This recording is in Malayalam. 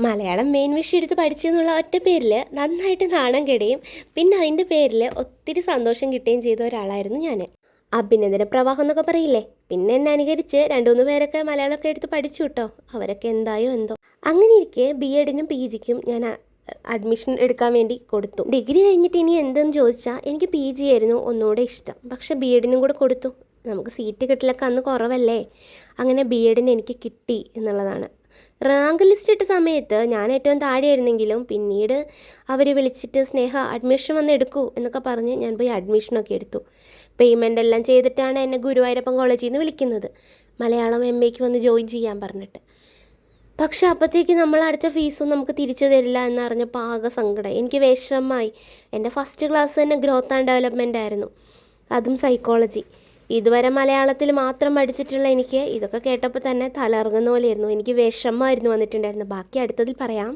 മലയാളം മെയിൻ വിഷയം എടുത്ത് പഠിച്ചെന്നുള്ള ഒറ്റ പേരിൽ നന്നായിട്ട് നാണം കെടുകയും പിന്നെ അതിൻ്റെ പേരിൽ ഒത്തിരി സന്തോഷം കിട്ടുകയും ചെയ്ത ഒരാളായിരുന്നു ഞാൻ. അഭിനന്ദന പ്രവാഹം എന്നൊക്കെ പറയില്ലേ, പിന്നെ എന്നെ അനുകരിച്ച് 2-3 പേരൊക്കെ മലയാളമൊക്കെ എടുത്ത് പഠിച്ചു കേട്ടോ. അവരൊക്കെ എന്തായോ എന്തോ. അങ്ങനെ ഇരിക്കെ BEdനും PGക്കും ഞാൻ അഡ്മിഷൻ എടുക്കാൻ വേണ്ടി കൊടുത്തു. ഡിഗ്രി കഴിഞ്ഞിട്ട് ഇനി എന്തെന്ന് ചോദിച്ചാൽ എനിക്ക് PG ആയിരുന്നു ഒന്നുകൂടെ ഇഷ്ടം. പക്ഷെ BEdനും കൂടെ കൊടുത്തു. നമുക്ക് സീറ്റ് കിട്ടലൊക്കെ അന്ന് കുറവല്ലേ. അങ്ങനെ BEdന് എനിക്ക് കിട്ടി എന്നുള്ളതാണ്. റാങ്ക് ലിസ്റ്റ് ഇട്ട സമയത്ത് ഞാൻ ഏറ്റവും താഴെയായിരുന്നെങ്കിലും പിന്നീട് അവർ വിളിച്ചിട്ട് സ്നേഹ അഡ്മിഷൻ വന്ന് എടുക്കൂ എന്നൊക്കെ പറഞ്ഞ് ഞാൻ പോയി അഡ്മിഷനൊക്കെ എടുത്തു. പേയ്മെൻ്റ് എല്ലാം ചെയ്തിട്ടാണ് എന്നെ ഗുരുവായൂരപ്പൻ കോളേജിൽ നിന്ന് വിളിക്കുന്നത്, മലയാളം MAക്ക് വന്ന് ജോയിൻ ചെയ്യാൻ പറഞ്ഞിട്ട്. പക്ഷെ അപ്പോഴത്തേക്ക് നമ്മൾ അടച്ച ഫീസും നമുക്ക് തിരിച്ചു തരില്ല എന്നറിഞ്ഞപ്പോൾ ആകെ സങ്കടമായി. എനിക്ക് വിഷമമായി. എൻ്റെ ഫസ്റ്റ് ക്ലാസ് തന്നെ ഗ്രോത്ത് ആൻഡ് ഡെവലപ്മെൻ്റ് ആയിരുന്നു, അതും സൈക്കോളജി. ഇതുവരെ മലയാളത്തിൽ മാത്രം പഠിച്ചിട്ടുള്ള എനിക്ക് ഇതൊക്കെ കേട്ടപ്പോൾ തന്നെ തലകറങ്ങുന്ന പോലെയായിരുന്നു. എനിക്ക് വിഷമമായിരുന്നു വന്നിട്ടുണ്ടായിരുന്നു. ബാക്കി അടുത്തതിൽ പറയാം.